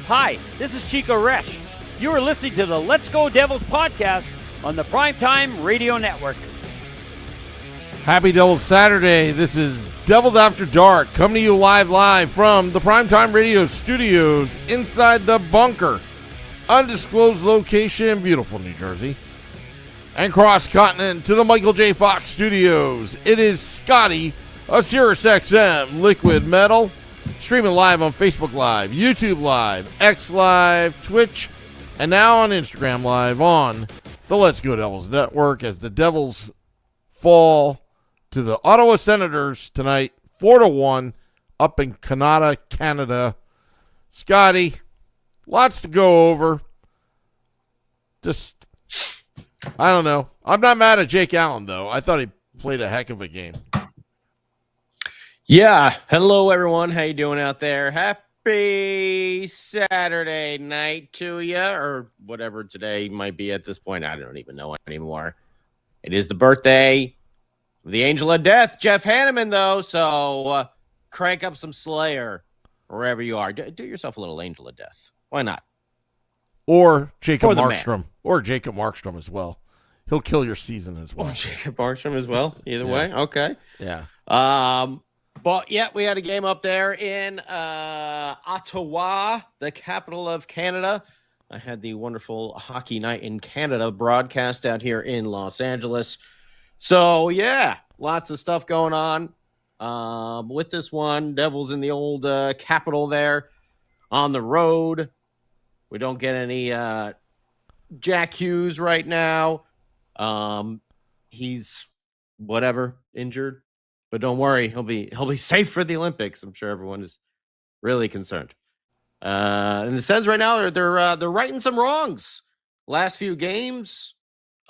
Hi, this is Chico Resch. You are listening to the Let's Go Devils podcast on the Primetime Radio Network. Happy Devils Saturday. This is Devils After Dark, coming to you live from the Primetime Radio studios inside the bunker. Undisclosed location, beautiful New Jersey. And cross-continent to the Michael J. Fox studios. It is Scotty of SiriusXM Liquid Metal, streaming live on Facebook Live, YouTube Live, X Live, Twitch, and now on Instagram Live on the Let's Go Devils Network as the Devils fall to the Ottawa Senators tonight, 4-1, up in Canada. Scotty, lots to go over. Just, I don't know. I'm not mad at Jake Allen, though. I thought he played a heck of a game. Yeah. Hello, everyone. How you doing out there? Happy Saturday night to you, or whatever today might be at this point. I don't even know anymore. It is the birthday of the Angel of Death, Jeff Hanneman, though, so crank up some Slayer wherever you are. Do yourself a little Angel of Death. Why not? Or Jacob Markstrom. Or Jacob Markstrom as well. He'll kill your season as well. Or Jacob Markstrom as well. Either way. Okay. Yeah. But yeah, we had a game up there in Ottawa, the capital of Canada. I had the wonderful Hockey Night in Canada broadcast out here in Los Angeles. So yeah, lots of stuff going on with this one. Devils in the old capital there on the road. We don't get any Jack Hughes right now. He's whatever, injured. But don't worry, he'll be safe for the Olympics. I'm sure everyone is really concerned. And the Sens right now they're righting some wrongs. Last few games,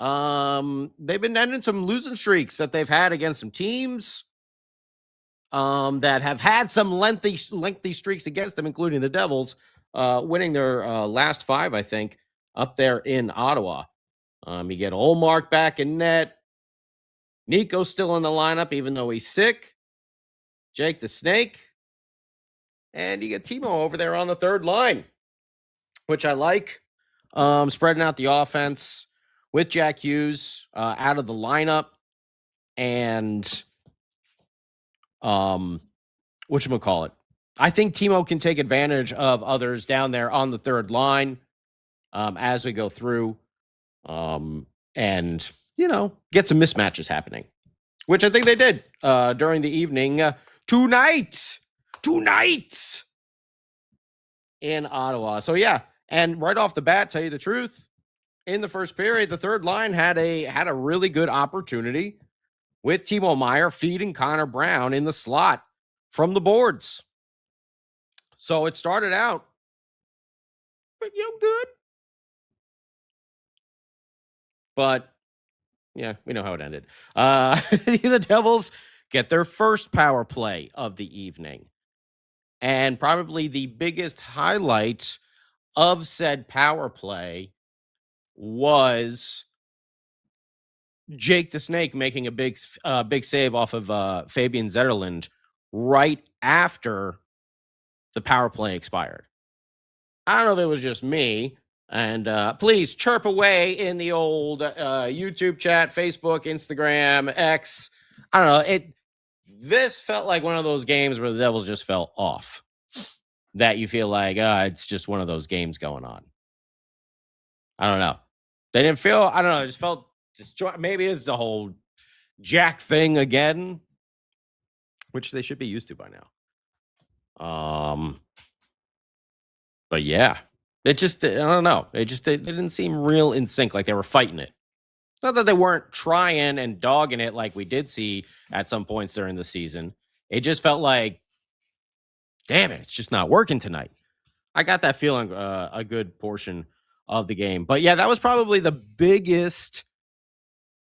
they've been ending some losing streaks that they've had against some teams that have had some lengthy streaks against them, including the Devils, winning their last 5, I think, up there in Ottawa. You get Olmark back in net. Nico's still in the lineup, even though he's sick. Jake the Snake. And you get Timo over there on the third line, which I like. Spreading out the offense with Jack Hughes out of the lineup. And whatchamacallit. I think Timo can take advantage of others down there on the third line as we go through. And get some mismatches happening, which I think they did during the evening tonight in Ottawa. So yeah, and right off the bat, tell you the truth, in the first period, the third line had a really good opportunity with Timo Meier feeding Connor Brown in the slot from the boards. So it started out, but good. But yeah, we know how it ended. The Devils get their first power play of the evening. And probably the biggest highlight of said power play was Jake the Snake making a big save off of Fabian Zetterlund right after the power play expired. I don't know if it was just me. And please chirp away in the old YouTube chat, Facebook, Instagram, X. I don't know. This felt like one of those games where the Devils just fell off. That you feel like it's just one of those games going on. I don't know. They didn't feel. I don't know. It just felt maybe it's the whole Jack thing again, which they should be used to by now. But yeah. It just, I don't know. It didn't seem real in sync, like they were fighting it. Not that they weren't trying and dogging it like we did see at some points during the season. It just felt like, damn it, it's just not working tonight. I got that feeling a good portion of the game. But yeah, that was probably the biggest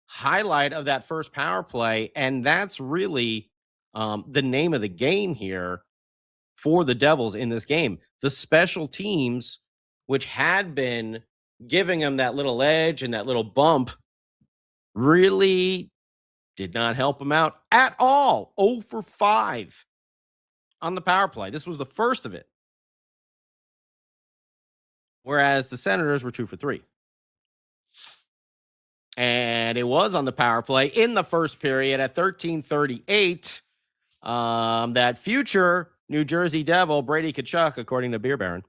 highlight of that first power play. And that's really the name of the game here for the Devils in this game. The special teams, which had been giving them that little edge and that little bump, really did not help them out at all. 0 for 5 on the power play. This was the first of it. whereas the Senators were 2 for 3. And it was on the power play in the first period at 13:38 that future New Jersey Devil Brady Tkachuk, according to Beer Baron,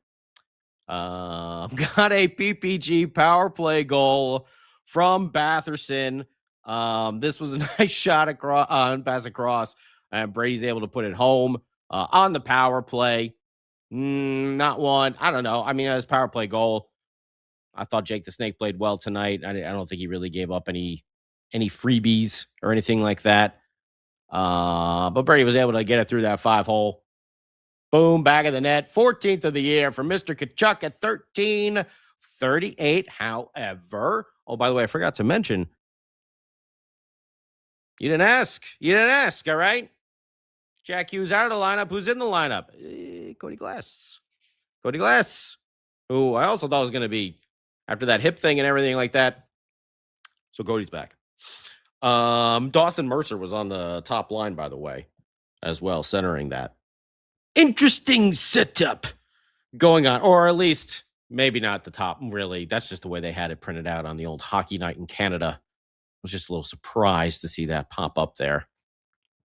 got a PPG power play goal from Batherson. This was a nice shot across, pass across, and Brady's able to put it home on the power play. Not one. I don't know. I mean, his power play goal. I thought Jake the Snake played well tonight. I don't think he really gave up any freebies or anything like that. But Brady was able to get it through that 5-hole. Boom, back of the net. 14th of the year for Mr. Tkachuk at 13:38. However, oh, by the way, I forgot to mention, you didn't ask, all right? Jack Hughes out of the lineup. Who's in the lineup? Cody Glass, who I also thought was going to be after that hip thing and everything like that. So Cody's back. Dawson Mercer was on the top line, by the way, as well, centering that. Interesting setup going on, or at least maybe not the top, really. That's just the way they had it printed out on the old Hockey Night in Canada. I was just a little surprised to see that pop up there.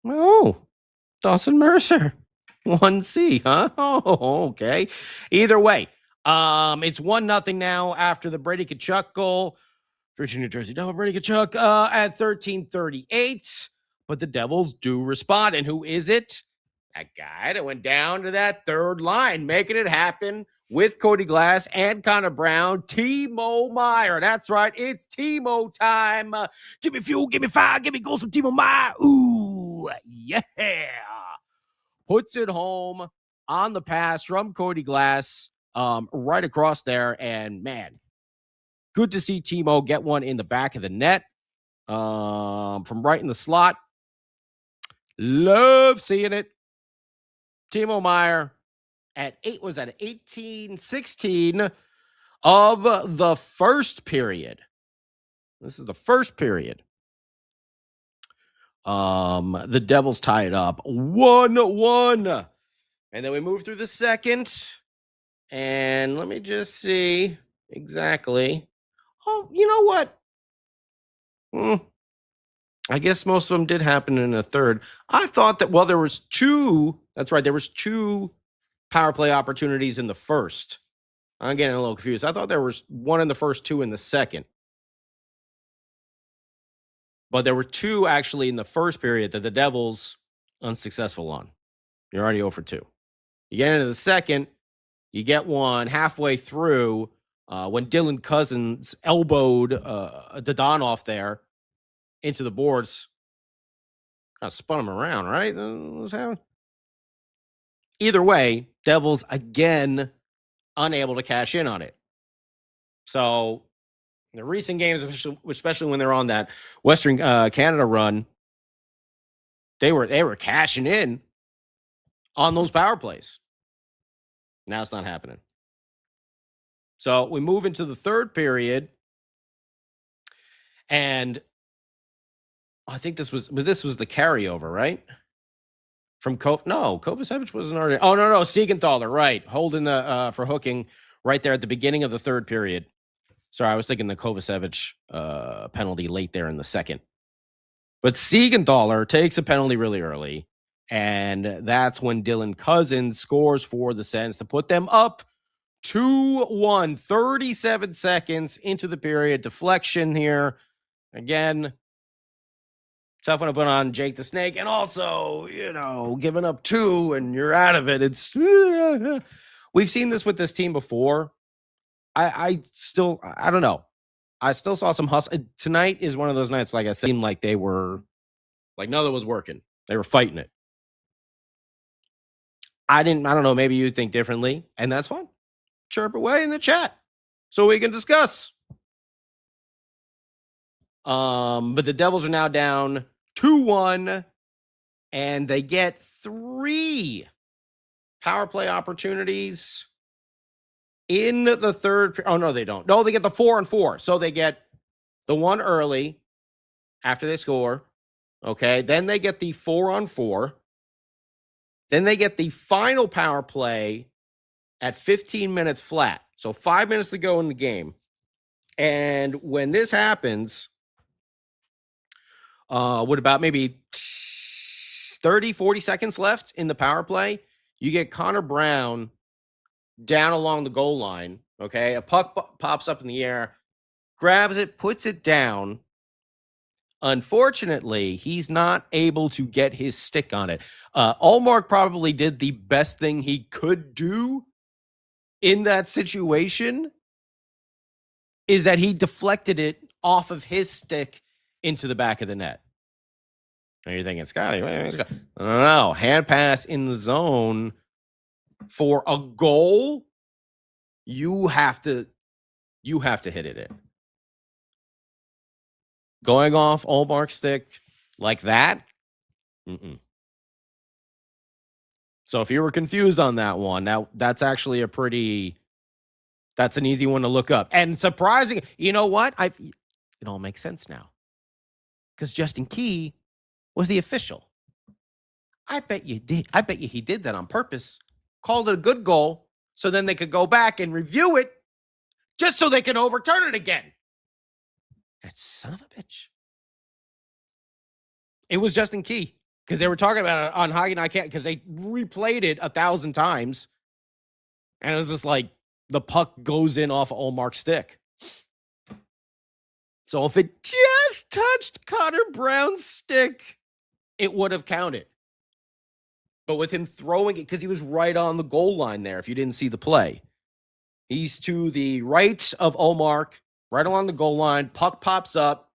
Oh, Dawson Mercer. 1C, huh? Oh, okay. Either way, it's 1-0 now after the Brady Tkachuk goal. Virginia, New Jersey Devil Brady Tkachuk at 13:38. But the Devils do respond. And who is it? That guy that went down to that third line, making it happen with Cody Glass and Connor Brown, Timo Meier. That's right. It's Timo time. Give me fuel, give me fire, give me goals from Timo Meier. Ooh, yeah. Puts it home on the pass from Cody Glass, right across there. And man, good to see Timo get one in the back of the net from right in the slot. Love seeing it. Timo Meier at 18-16 of the first period. This is the first period. The Devils tie it up 1-1. And then we move through the second. And let me just see exactly. Oh, you know what? I guess most of them did happen in the third. I thought that, well, there was two. That's right. There was two power play opportunities in the first. I'm getting a little confused. I thought there was one in the first, two in the second. But there were two actually in the first period that the Devils unsuccessful on. You're already 0 for 2. You get into the second, you get one halfway through when Dylan Cousins elbowed Dadonov there into the boards. Kind of spun him around, right? Either way, Devils again unable to cash in on it. So in the recent games, especially when they're on that Western Canada run, they were cashing in on those power plays. Now it's not happening. So we move into the third period, and I think this was the carryover, right? From Kovacevic wasn't already. Oh no, Siegenthaler, right? Holding the for hooking right there at the beginning of the third period. Sorry, I was thinking the Kovacevic penalty late there in the second. But Siegenthaler takes a penalty really early, and that's when Dylan Cousins scores for the Sens to put them up 2-1. 37 seconds into the period. Deflection here. Again, tough one to put on Jake the Snake, and also, giving up 2 and you're out of it. It's we've seen this with this team before. I don't know. I still saw some hustle. Tonight is one of those nights, like I said, seemed like they were like nothing was working. They were fighting it. I don't know. Maybe you think differently, and that's fine. Chirp away in the chat so we can discuss. But the Devils are now down 2-1, and they get 3 power play opportunities in the third. Oh, no, they don't. No, they get the 4-on-4. So they get the one early after they score. Okay. Then they get the 4-on-4. Then they get the final power play at 15 minutes flat. So 5 minutes to go in the game. And when this happens, with about maybe 30, 40 seconds left in the power play, you get Connor Brown down along the goal line. Okay. A puck pops up in the air, grabs it, puts it down. Unfortunately, he's not able to get his stick on it. Ullmark probably did the best thing he could do in that situation, is that he deflected it off of his stick into the back of the net. Now you're thinking, Scotty, no, hand pass in the zone for a goal. You have to hit it in. Going off Ullmark's stick like that. Mm-mm. So if you were confused on that one, that's actually that's an easy one to look up. And surprising, you know what? It all makes sense now. Because Justin Key was the official. I bet you he did that on purpose. Called it a good goal, so then they could go back and review it, just so they can overturn it again. That son of a bitch. It was Justin Key, because they were talking about it on Hockey Night Can't, because they replayed it 1,000 times. And it was just like the puck goes in off Ullmark's stick. So if it just touched Connor Brown's stick, it would have counted. But with him throwing it, because he was right on the goal line there, if you didn't see the play. He's to the right of Ullmark, right along the goal line. Puck pops up,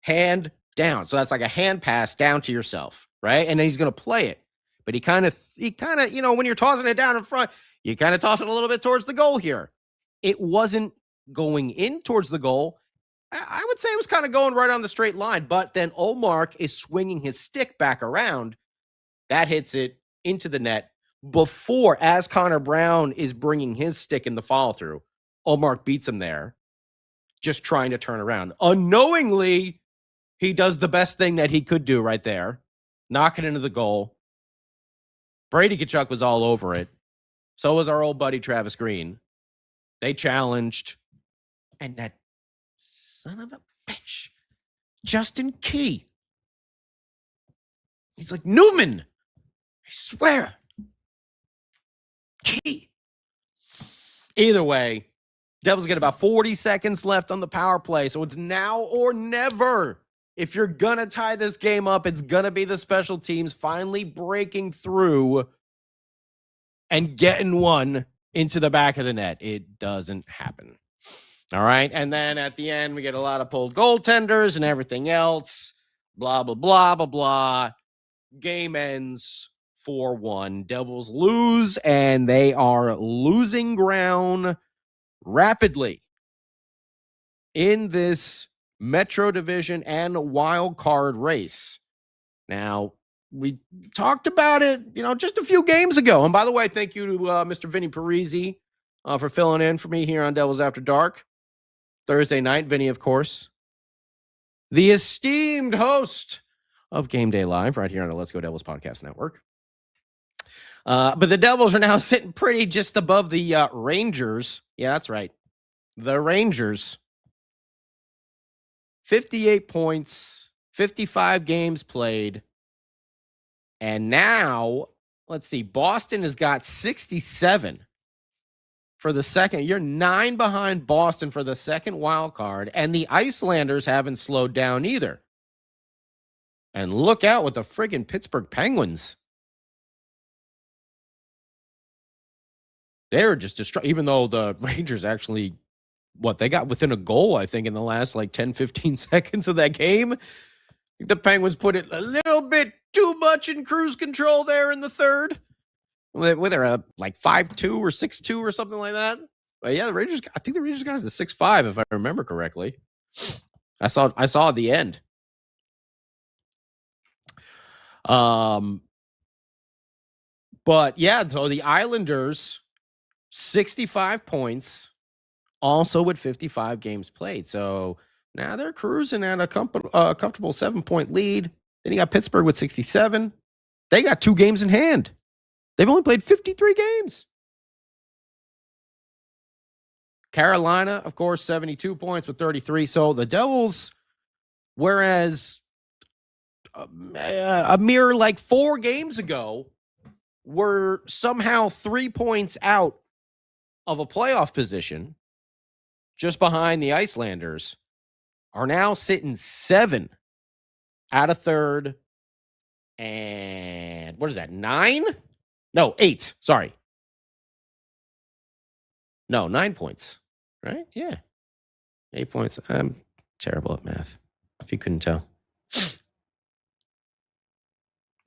hand down. So that's like a hand pass down to yourself, right? And then he's going to play it. But he kind of, when you're tossing it down in front, you kind of toss it a little bit towards the goal here. It wasn't going in towards the goal. I would say it was kind of going right on the straight line. But then Ullmark is swinging his stick back around. That hits it into the net before, as Connor Brown is bringing his stick in the follow through, Ullmark beats him there, just trying to turn around. Unknowingly, he does the best thing that he could do right there, knock it into the goal. Brady Tkachuk was all over it. So was our old buddy Travis Green. They challenged, and that son of a bitch, Justin Key. He's like, Newman, I swear. Key. Either way, Devils get about 40 seconds left on the power play. So it's now or never. If you're going to tie this game up, it's going to be the special teams finally breaking through and getting one into the back of the net. It doesn't happen. All right. And then at the end, we get a lot of pulled goaltenders and everything else. Blah, blah, blah, blah, blah. Game ends 4-1. Devils lose, and they are losing ground rapidly in this Metro Division and wild card race. Now, we talked about it, just a few games ago. And by the way, thank you to Mr. Vinny Parisi for filling in for me here on Devils After Dark. Thursday night, Vinny, of course, the esteemed host of Game Day Live right here on the Let's Go Devils Podcast Network. But the Devils are now sitting pretty just above the Rangers. Yeah, that's right. The Rangers. 58 points, 55 games played. And now, let's see, Boston has got 67 for the second. You're 9 behind Boston for the second wild card. And the Icelanders haven't slowed down either. And look out with the friggin' Pittsburgh Penguins. They're just destroyed, even though the Rangers actually, they got within a goal, I think, in the last 10, 15 seconds of that game. The Penguins put it a little bit too much in cruise control there in the third. With their 5-2 or 6-2 or something like that. But yeah, I think the Rangers got it to 6-5 if I remember correctly. I saw at the end. But yeah, so the Islanders 65 points, also with 55 games played. So now they're cruising at a comfortable 7-point lead. Then you got Pittsburgh with 67. They got 2 games in hand. They've only played 53 games. Carolina, of course, 72 points with 33. So the Devils, whereas a mere like 4 games ago, were somehow 3 points out of a playoff position, just behind the Icelanders, are now sitting 7 out of third. And what is that? 9? No, 8. Sorry. No, 9 points. Right? Yeah. 8 points. I'm terrible at math, if you couldn't tell.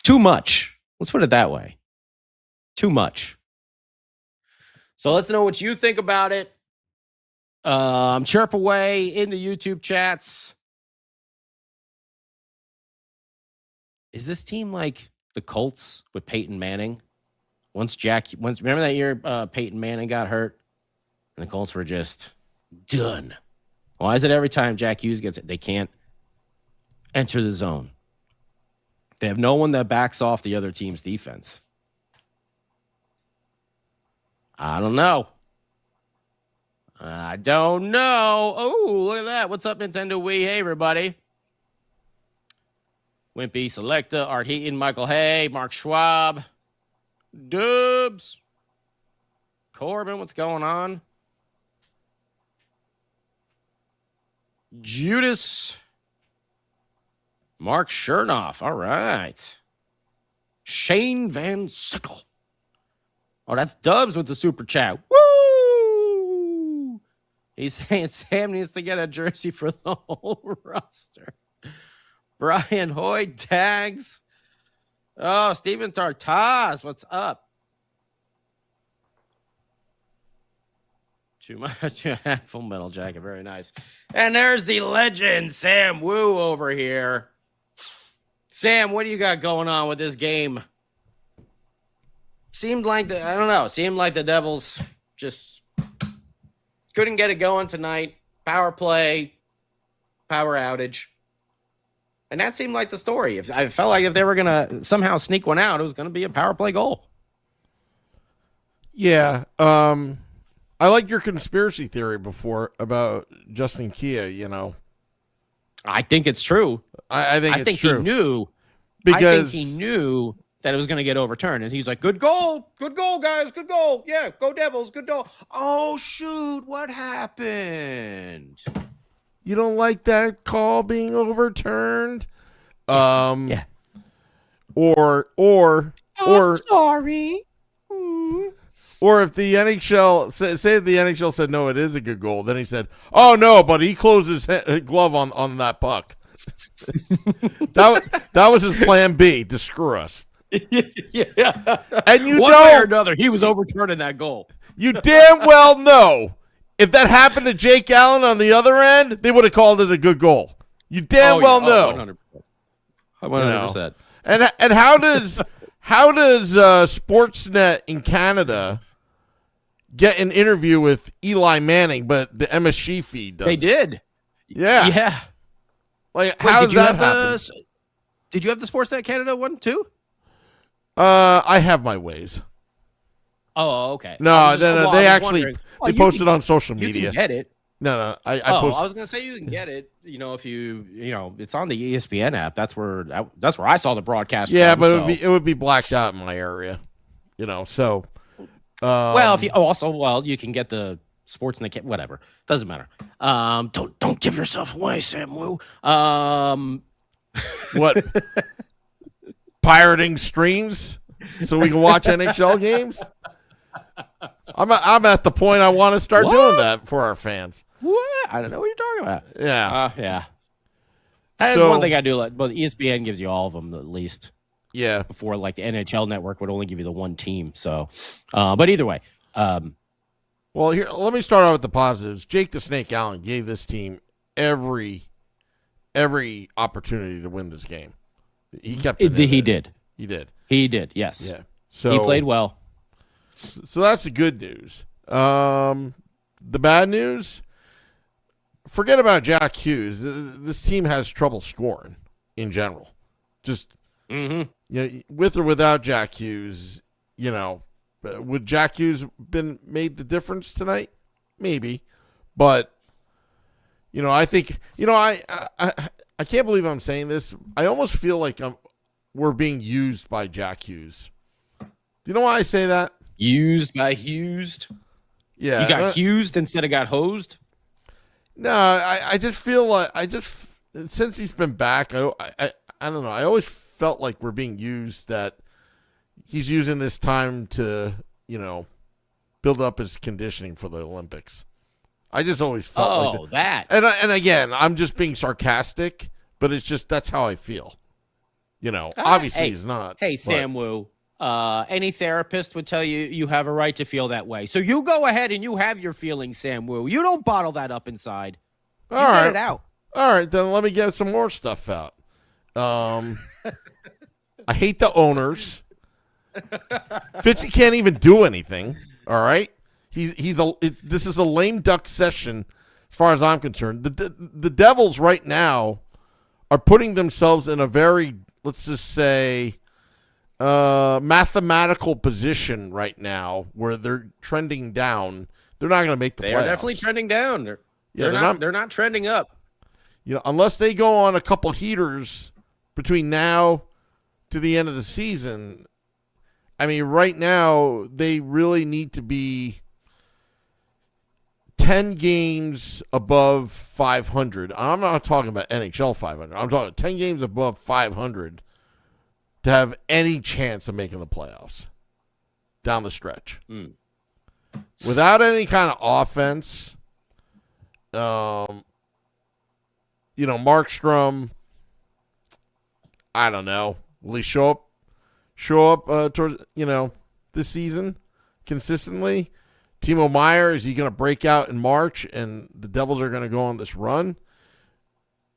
Too much. Let's put it that way. Too much. So let's know what you think about it. Chirp away in the YouTube chats. Is this team like the Colts with Peyton Manning? Remember that year Peyton Manning got hurt and the Colts were just done. Why is it every time Jack Hughes gets it, they can't enter the zone? They have no one that backs off the other team's defense. I don't know. Oh, look at that. What's up, Nintendo Wii? Hey, everybody. Wimpy, Selecta, Art Heaton, Michael Hay, Mark Schwab, Dubs, Corbin, what's going on? Judas, Mark Chernoff, all right. Shane Van Sickle. Oh, that's Dubs with the super chat. Woo! He's saying Sam needs to get a jersey for the whole roster. Brian Hoyd tags. Oh, Steven Tartaz, what's up? Too much. Full Metal Jacket, very nice. And there's the legend, Sam Woo, over here. Sam, what do you got going on with this game? Seemed like the Devils just couldn't get it going tonight. Power play, power outage. And that seemed like the story. I felt like if they were going to somehow sneak one out, it was going to be a power play goal. Yeah. I like your conspiracy theory before about Justin Kia, I think it's true. I think it's true. He knew. I think he knew that it was going to get overturned. And he's like, good goal, guys, good goal. Yeah, go Devils, good goal. Oh, shoot, what happened? You don't like that call being overturned? Yeah. Or sorry. Or if the NHL say the NHL said no, it is a good goal, then he said, "Oh no, but he closed his glove on that puck." that was his plan B to screw us. Yeah. And one way or another, he was overturning that goal. You damn well know if that happened to Jake Allen on the other end, they would have called it a good goal. You damn well know. 100%. And how does Sportsnet in Canada get an interview with Eli Manning, but the MSG feed does? They did. Yeah. Like, how does that happen? Did you have the Sportsnet Canada one too? I have my ways. Oh, okay. No, they actually posted on social media. You can get it. No, I was gonna say you can get it. If it's on the ESPN app. That's where I saw the broadcast. Yeah, from, but it would be blacked out in my area. So. If you you can get the sports in the whatever. Doesn't matter. Don't give yourself away, Sam Woo. What? Pirating streams so we can watch NHL games? I'm at the point I want to start doing that for our fans. What? I don't know what you're talking about. Yeah. Yeah. That is one thing I do like, but ESPN gives you all of them at least. Yeah. Before, like, the NHL network would only give you the one team. So, but either way. Well, here, let me start out with the positives. Jake the Snake Allen gave this team every opportunity to win this game. He kept it. He did. He did. Yes. Yeah. So he played well. So that's the good news. The bad news, forget about Jack Hughes. This team has trouble scoring in general. Just with or without Jack Hughes, would Jack Hughes been made the difference tonight? Maybe, But, I think, I can't believe I'm saying this. I almost feel like we're being used by Jack Hughes. Do you know why I say that? Used by Hughes? Yeah. You got Hughes instead of got hosed? No, I just feel like since he's been back, I don't know. I always felt like we're being used, that he's using this time to, build up his conditioning for the Olympics. I just always felt like that. And again, I'm just being sarcastic, but it's just that's how I feel. Obviously he's not. Hey, Sam Woo. Any therapist would tell you you have a right to feel that way. So you go ahead and you have your feelings, Sam Woo. You don't bottle that up inside. Get it out. All right, then let me get some more stuff out. I hate the owners. Fitzy can't even do anything. All right, this is a lame duck session as far as I'm concerned. The Devils right now are putting themselves in a very, let's just say, mathematical position right now where they're trending down. They're not going to make the playoffs. They are definitely trending down. They're not trending up. Unless they go on a couple heaters between now to the end of the season. I mean, right now they really need to be 10 games above 500. I'm not talking about NHL 500. I'm talking 10 games above 500 to have any chance of making the playoffs down the stretch. Without any kind of offense, Markstrom, I don't know, will he show up towards, this season consistently? Timo Meier, is he going to break out in March and the Devils are going to go on this run?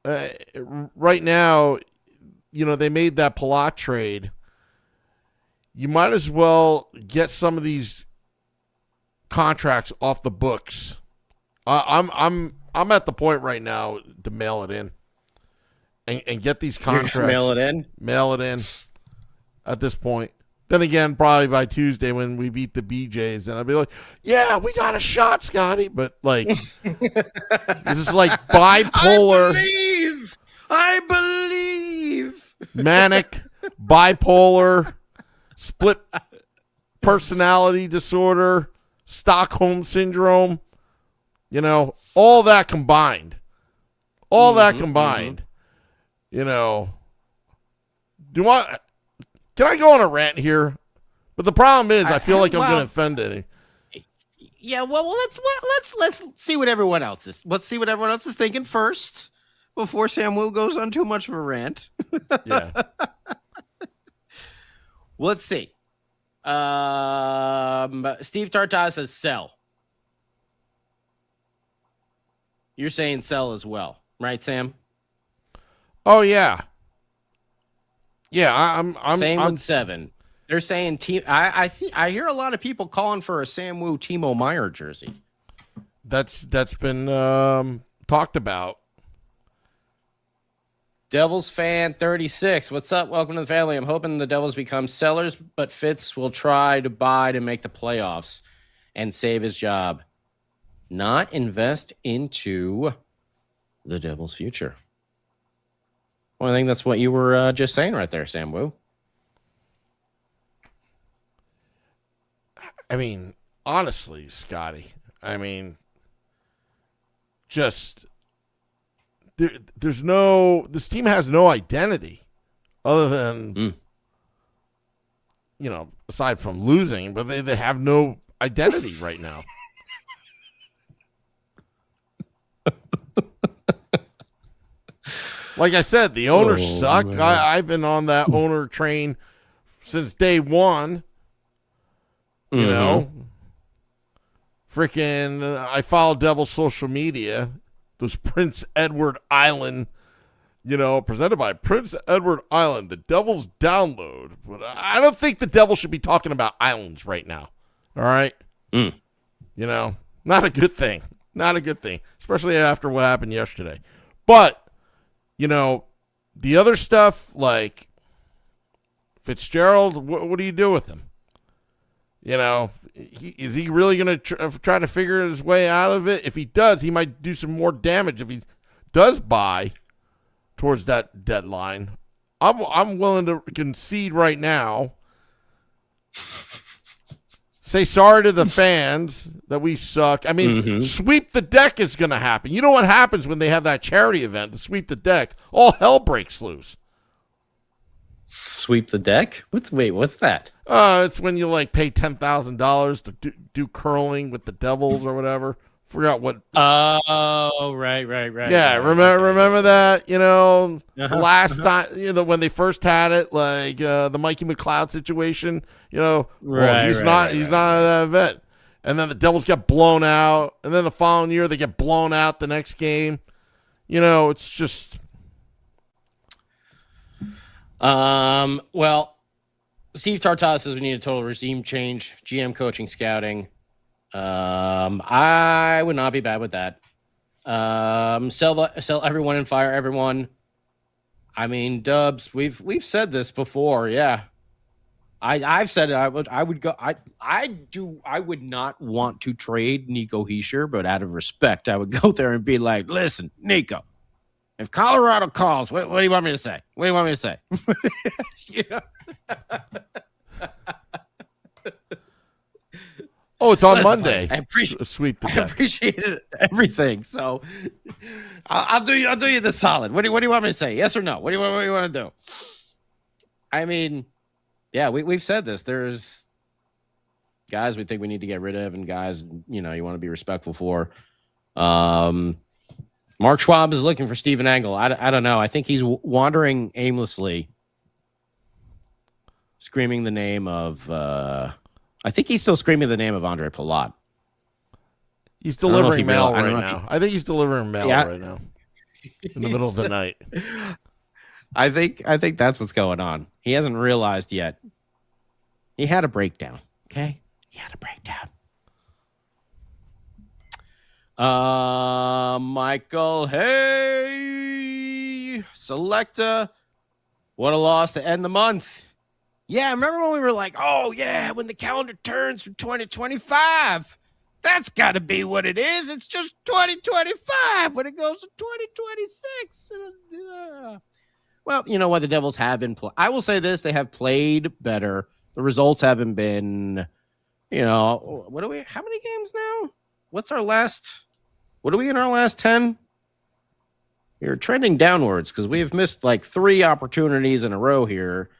Right now, they made that Palat trade. You might as well get some of these contracts off the books. I'm at the point right now to mail it in and get these contracts. Mail it in? Mail it in at this point. Then again, probably by Tuesday when we beat the BJs, then I'll be like, yeah, we got a shot, Scotty. But, this is like bipolar. I believe. Manic, bipolar, split personality disorder, Stockholm syndrome. All that combined. Can I go on a rant here? But the problem is, I feel like I'm going to offend any. Yeah, well, let's see what everyone else is. Let's see what everyone else is thinking first before Sam Woo goes on too much of a rant. Yeah. Let's see. Steve Tartas says sell. You're saying sell as well, right, Sam? Oh yeah. Yeah, I'm same with 7. They're saying I hear a lot of people calling for a Sam Woo Timo Meier jersey. That's been talked about. Devils fan 36. What's up? Welcome to the family. I'm hoping the Devils become sellers, but Fitz will try to buy to make the playoffs and save his job. Not invest into the Devils' future. Well, I think that's what you were just saying right there, Sam Woo. I mean, honestly, Scotty, just this team has no identity other than, aside from losing, but they have no identity right now. Like I said, the owners suck. I've been on that owner train since day one. Freaking, I follow Devil's social media. Those Prince Edward Island, presented by Prince Edward Island, the Devil's download. But I don't think the Devil should be talking about islands right now. All right? Not a good thing. Not a good thing, especially after what happened yesterday. But, the other stuff, like Fitzgerald, what do you do with him? is he really going to try to figure his way out of it? If he does, he might do some more damage if he does buy towards that deadline. I'm willing to concede right now. Say sorry to the fans that we suck. I mean, sweep the deck is going to happen. You know what happens when they have that charity event, to sweep the deck? All hell breaks loose. Sweep the deck? What's that? It's when you like pay $10,000 to do curling with the Devils or whatever. Forgot what. Oh, right. Yeah, remember that? You know, last time, when they first had it, like the Mikey McLeod situation. You know, he's not at that event, and then the Devils get blown out, and then the following year they get blown out the next game. You know, it's just. Well, Steve Tartas says we need a total regime change, GM coaching, scouting. I would not be bad with that. Sell everyone and fire everyone. I mean, Dubs, we've said this before. Yeah. I've said it. I would go. I would not want to trade Nico Hischier, but out of respect, I would go there and be like, listen, Nico, if Colorado calls, what do you want me to say? What do you want me to say? Oh, it's on Monday. I appreciate sweep the deck. I appreciated everything. So I'll do you the solid. What do you want me to say? Yes or no? What do you want to do? I mean, yeah, we've said this. There's guys we think we need to get rid of, and guys you want to be respectful for. Mark Schwab is looking for Steven Engel. I don't know. I think he's wandering aimlessly, screaming the name of. I think he's still screaming the name of Andre Palat. He's delivering mail right now. I think he's delivering mail right now in the middle of the night. I think that's what's going on. He hasn't realized yet. He had a breakdown. Okay, he had a breakdown. Michael, hey, Selecta, what a loss to end the month. Yeah, remember when we were like, oh, yeah, when the calendar turns from 2025, that's got to be what it is. It's just 2025 when it goes to 2026. Well, you know what? The Devils have been I will say this. They have played better. The results haven't been, how many games now? What are we in our last 10? We're trending downwards because we have missed like 3 opportunities in a row here.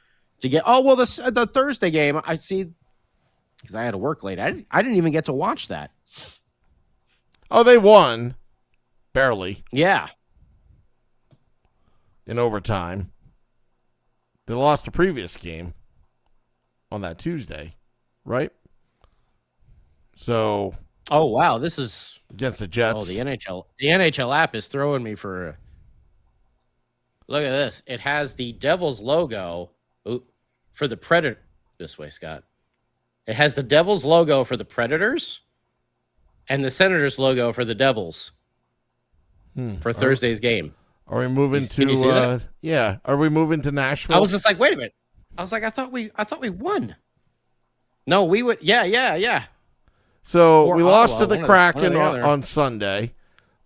To get the Thursday game, I see because I had to work late. I didn't even get to watch that. Oh, they won barely. Yeah, in overtime. They lost the previous game on that Tuesday, right? So. Oh wow, this is against the Jets. Oh, the NHL app is throwing me for. Look at this. It has the Devils logo. For the Predator, this way, Scott. It has the Devils logo for the Predators and the Senators logo for the Devils for Thursday's game. Are we moving to? Yeah. Are we moving to Nashville? I was just like, wait a minute. I was like, I thought we won. No, we would. Yeah. So we lost to the Kraken on Sunday,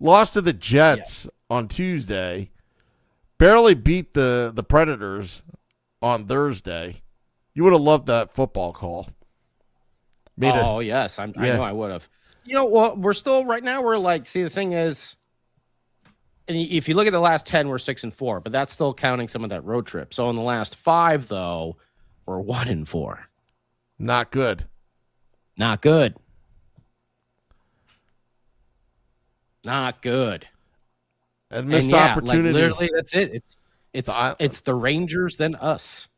lost to the Jets on Tuesday, barely beat the Predators on Thursday. You would have loved that football call. Yes. I know I would have. We're still right now. We're like, see, the thing is, and if you look at the last 10, we're 6-4, but that's still counting some of that road trip. So in the last 5, though, we're 1-4. Not good. Not good. Not good. And missed opportunity. Like literally, that's it. It's the Rangers then us.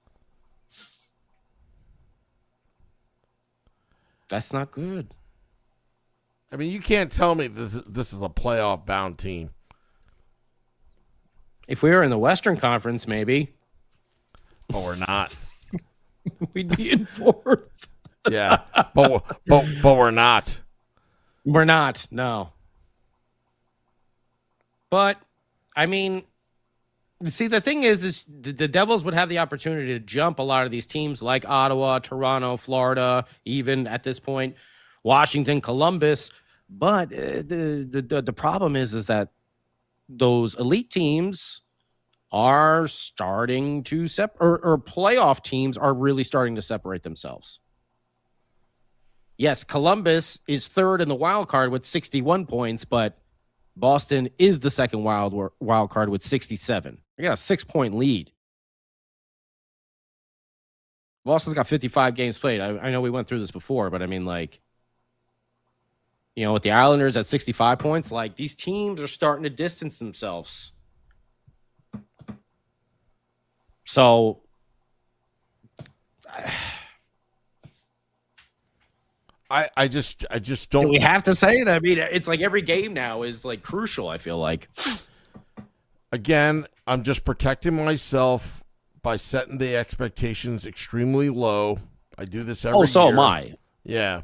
That's not good. I mean, you can't tell me this is a playoff-bound team. If we were in the Western Conference, maybe. But we're not. We'd be in 4th. Yeah, but we're not. We're not, no. But, I mean, See, the thing is the Devils would have the opportunity to jump a lot of these teams like Ottawa, Toronto, Florida, even at this point, Washington, Columbus. But the problem is that those elite teams are starting to or playoff teams are really starting to separate themselves. Yes, Columbus is third in the wild card with 61 points, but Boston is the second wild card with 67. They got a 6-point lead. Boston's got 55 games played. I know we went through this before, but I mean, like, you know, with the Islanders at 65 points, like, these teams are starting to distance themselves. So, I just don't. do we have to say it? I mean, it's like every game now is like crucial, I feel like. Again, I'm just protecting myself by setting the expectations extremely low. I do this every year. Oh, so am I. Yeah.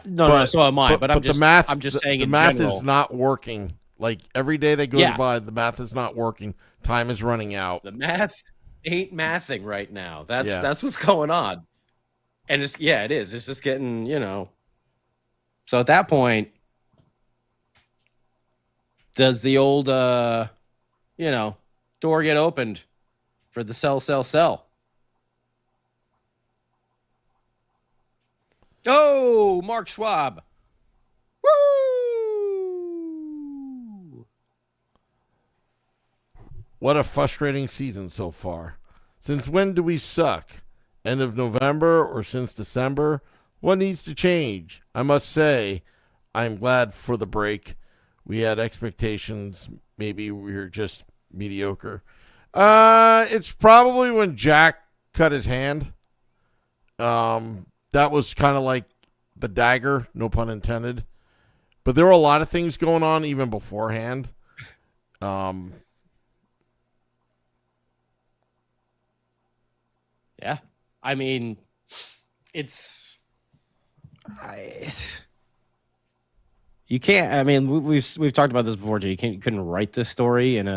No, so am I. But I'm just, the math, I'm just saying the in math general. is not working. Like every day that goes by, the math is not working. Time is running out. The math ain't mathing right now. That's what's going on. And it is. It's just getting, you know. So at that point, does the old, door get opened for the sell? Oh, Mark Schwab. Woo! What a frustrating season so far. Since when do we suck? End of November or since December? What needs to change? I must say, I'm glad for the break. We had expectations. Maybe we were just mediocre. It's probably when Jack cut his hand. That was kind of like the dagger, no pun intended. But there were a lot of things going on even beforehand. Yeah. I mean, you can't. I mean, we've talked about this before, Jay. You couldn't write this story in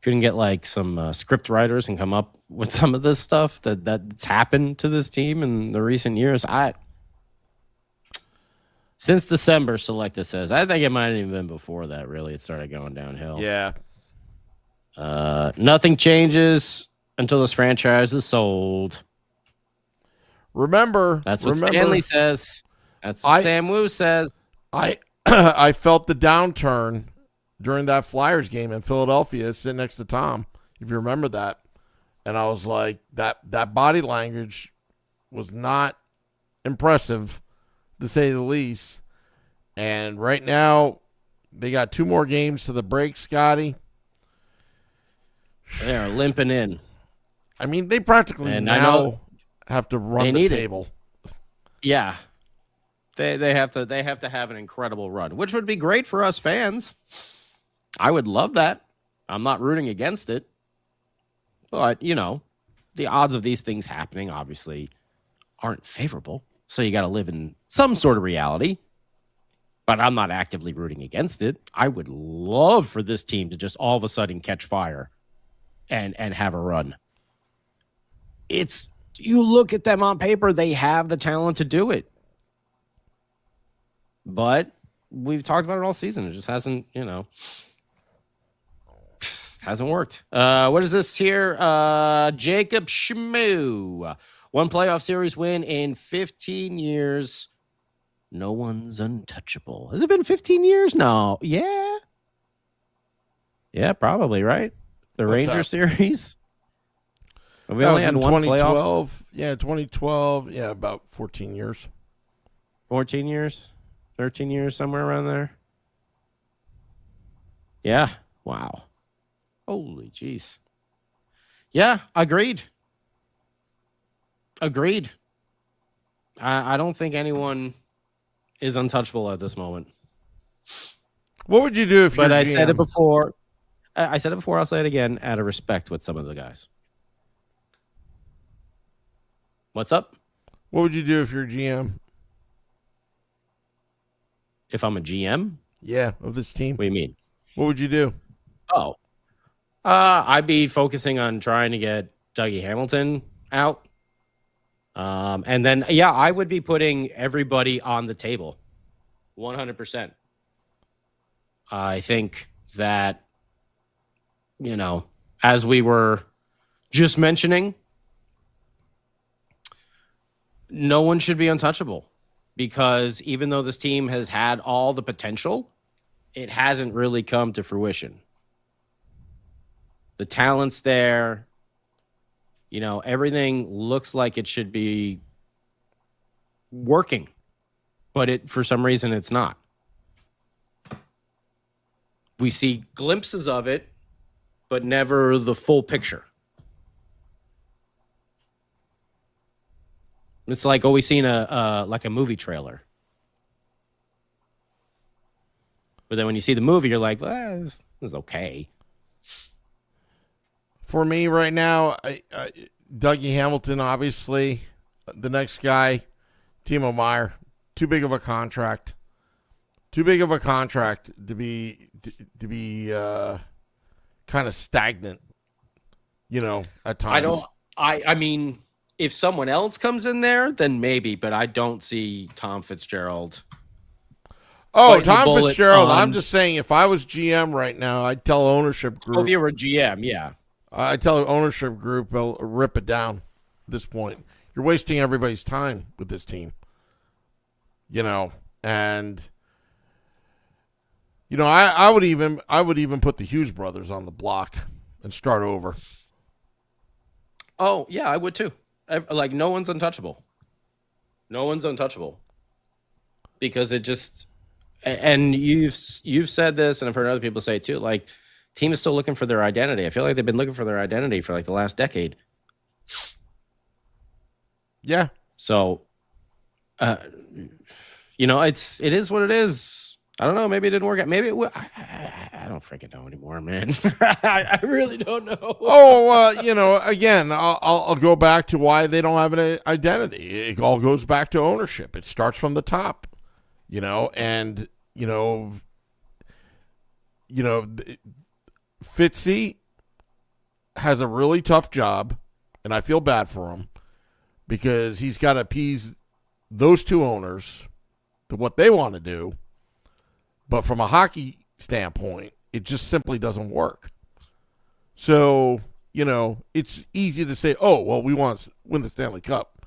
couldn't get like some script writers and come up with some of this stuff that's happened to this team in the recent years. Since December, Selecta says. I think it might have even been before that. Really, it started going downhill. Yeah. Nothing changes until this franchise is sold. Remember, that's what Stanley says. That's what Sam Woo says. I felt the downturn during that Flyers game in Philadelphia, sitting next to Tom, if you remember that. And I was like, that body language was not impressive, to say the least. And right now, they got 2 more games to the break, Scotty. They're limping in. I mean, they practically have to run the table. Yeah. They have to have an incredible run, which would be great for us fans. I would love that. I'm not rooting against it. But, the odds of these things happening obviously aren't favorable. So you got to live in some sort of reality. But I'm not actively rooting against it. I would love for this team to just all of a sudden catch fire and have a run. You look at them on paper, they have the talent to do it. But we've talked about it all season. It just hasn't, hasn't worked. What is this here? Jacob Schmoo. 1 playoff series win in 15 years. No one's untouchable. Has it been 15 years? No. Yeah. Yeah, probably, right? The Ranger series. We only had 1 2012. playoff. Yeah, 2012. Yeah, about 14 years. 14 years? 13 years, somewhere around there. Yeah. Wow. Holy jeez. Yeah, agreed. I don't think anyone is untouchable at this moment. What would you do if But you're I GM? said it before. I said it before. I'll say it again. Out of respect with some of the guys. What's up? What would you do if you're GM? If I'm a GM? Yeah, of this team. What do you mean? What would you do? Oh, I'd be focusing on trying to get Dougie Hamilton out. And then, I would be putting everybody on the table. 100%. I think that, as we were just mentioning, no one should be untouchable, because even though this team has had all the potential, it hasn't really come to fruition. The talent's there. Everything looks like it should be working, but for some reason it's not. We see glimpses of it, but never the full picture. It's like always seeing a movie trailer. But then when you see the movie, you're like, well, this is okay. For me right now, Dougie Hamilton, obviously. The next guy, Timo Meier. Too big of a contract. Too big of a contract to be kind of stagnant, at times. I mean, if someone else comes in there, then maybe, but I don't see Tom Fitzgerald. Oh, Tom Fitzgerald. I'm just saying, if I was GM right now, I'd tell ownership group. Oh, if you were GM, yeah. I tell ownership group, I'll rip it down at this point. You're wasting everybody's time with this team. And I would even put the Hughes brothers on the block and start over. Oh, yeah, I would too. Like, no one's untouchable. No one's untouchable. Because it just, and you've said this, and I've heard other people say it too, like, team is still looking for their identity. I feel like they've been looking for their identity for like the last decade. Yeah. So, it is what it is. I don't know. Maybe it didn't work out. Maybe it will. I don't freaking know anymore, man. I really don't know. Again, I'll go back to why they don't have an identity. It all goes back to ownership. It starts from the top, and Fitzy has a really tough job, and I feel bad for him because he's got to appease those two owners to what they want to do. But from a hockey standpoint, it just simply doesn't work. So, it's easy to say, oh, well, we want to win the Stanley Cup.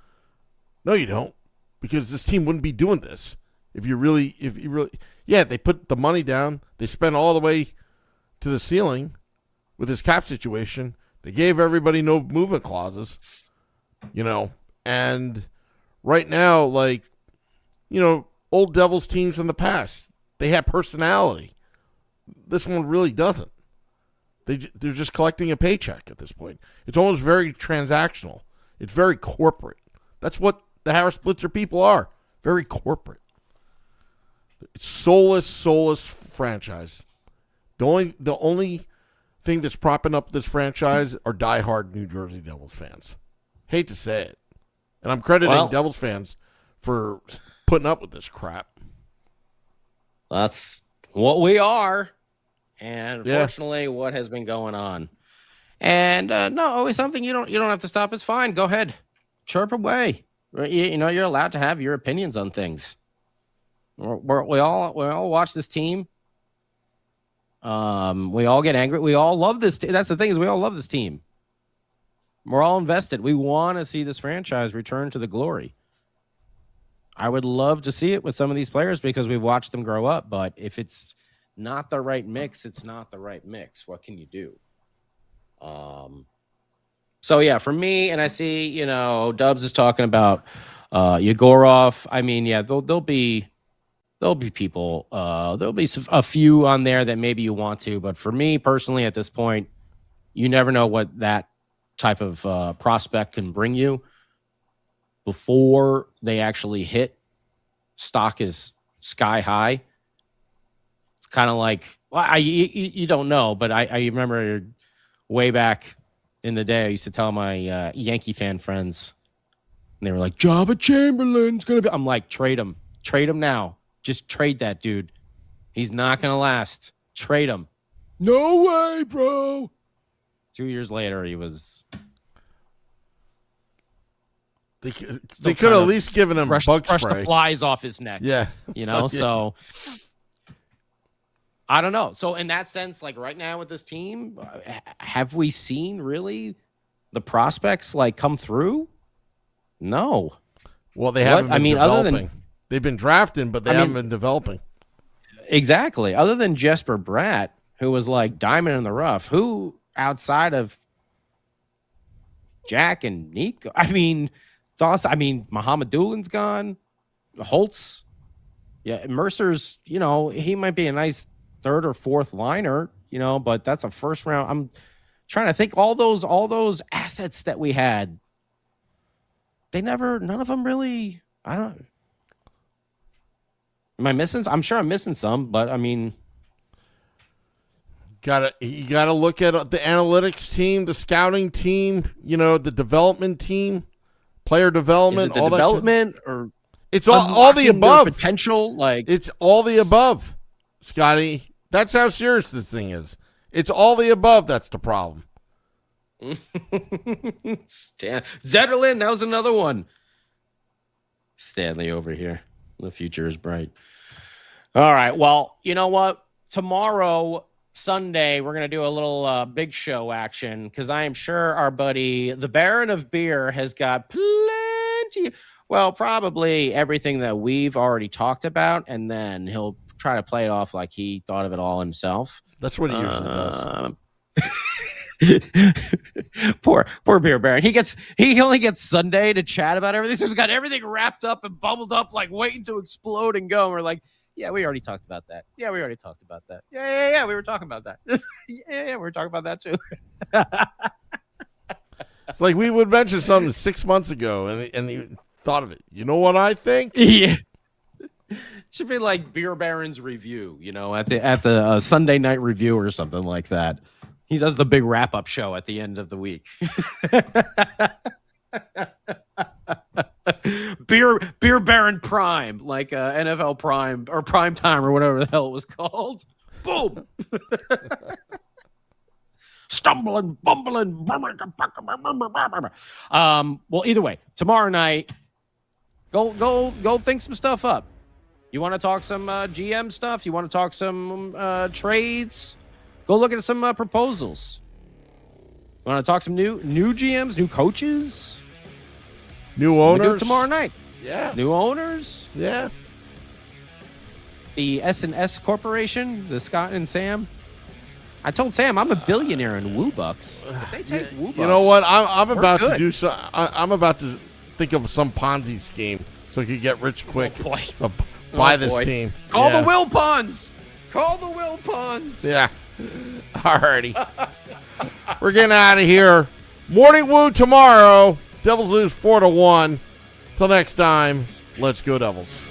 No, you don't, because this team wouldn't be doing this if you really, they put the money down. They spent all the way to the ceiling with this cap situation. They gave everybody no movement clauses, and right now, old Devils teams from the past, they have personality. This one really doesn't. They're just collecting a paycheck at this point. It's almost very transactional. It's very corporate. That's what the Harris Blitzer people are. Very corporate. It's soulless franchise. The only thing that's propping up this franchise are diehard New Jersey Devils fans. Hate to say it. And I'm crediting Devils fans for putting up with this crap. That's what we are. And unfortunately, what has been going on. And no, always something you don't have to stop. It's fine. Go ahead. Chirp away. You're allowed to have your opinions on things. We all watch this team. We all get angry. We all love this. That's the thing, is we all love this team. We're all invested. We want to see this franchise return to the glory. I would love to see it with some of these players because we've watched them grow up. But if it's not the right mix, it's not the right mix. What can you do? So yeah, for me, and I see, Dubs is talking about Yegorov. I mean, yeah, there'll be people, there'll be a few on there that maybe you want to, but for me personally, at this point, you never know what that type of prospect can bring you before they actually hit. Stock is sky high. It's kind of like, you don't know, but I remember way back in the day, I used to tell my Yankee fan friends, and they were like, Jabba Chamberlain's gonna be. I'm like, trade him now. Just trade that dude. He's not going to last. Trade him. No way, bro. 2 years later, he was. They could have at least given him brush bug the spray. flies off his neck. Yeah. So I don't know. So in that sense, like right now with this team, have we seen really the prospects like come through? No. Well, they haven't been developing. Other than, they've been drafting, but they haven't been developing. Exactly. Other than Jesper Bratt, who was like diamond in the rough, who outside of Jack and Nico, Muhammad Doolin's gone. Holtz. Yeah, Mercer's, he might be a nice third or fourth liner, but that's a first round. I'm trying to think all those assets that we had. None of them really, am I missing? I'm sure I'm missing some, but you gotta look at the analytics team, the scouting team, the development team, player development, is it the development or it's all the above potential. It's all the above, Scotty. That's how serious this thing is. It's all the above. That's the problem. Zetterlund, that was another one. Stanley over here. The future is bright. All right. Well, you know what? Tomorrow, Sunday, we're going to do a little big show action because I am sure our buddy, the Baron of Beer, has got plenty. Well, probably everything that we've already talked about, and then he'll try to play it off like he thought of it all himself. That's what he usually does. Poor Beer Baron. He only gets Sunday to chat about everything. So he's got everything wrapped up and bubbled up, like waiting to explode and go. And we're like, yeah, we already talked about that. Yeah, we already talked about that. Yeah, we were talking about that. yeah, we were talking about that too. It's like we would mention something 6 months ago, and he thought of it. You know what I think? Yeah. Should be like Beer Baron's review, at the Sunday night review or something like that. He does the big wrap-up show at the end of the week. Beer Baron Prime, like NFL Prime or Prime Time or whatever the hell it was called. Boom. Stumbling, bumbling. Well, either way, tomorrow night, go think some stuff up. You want to talk some GM stuff? You want to talk some trades? Go look at some proposals. You want to talk some new GMs, new coaches, new owners? We do it tomorrow night. Yeah, new owners. Yeah, the S&S Corporation, the Scott and Sam. I told Sam I'm a billionaire in Woo Bucks. If they take Woo Bucks, you know what? I'm about good. to do so. I'm about to think of some Ponzi scheme so I could get rich quick. Oh boy. So buy this team. Call the Wilpons. Call the Wilpons. Yeah. Alrighty. We're getting out of here. Morning Woo tomorrow. Devils lose 4-1. Till next time, let's go Devils.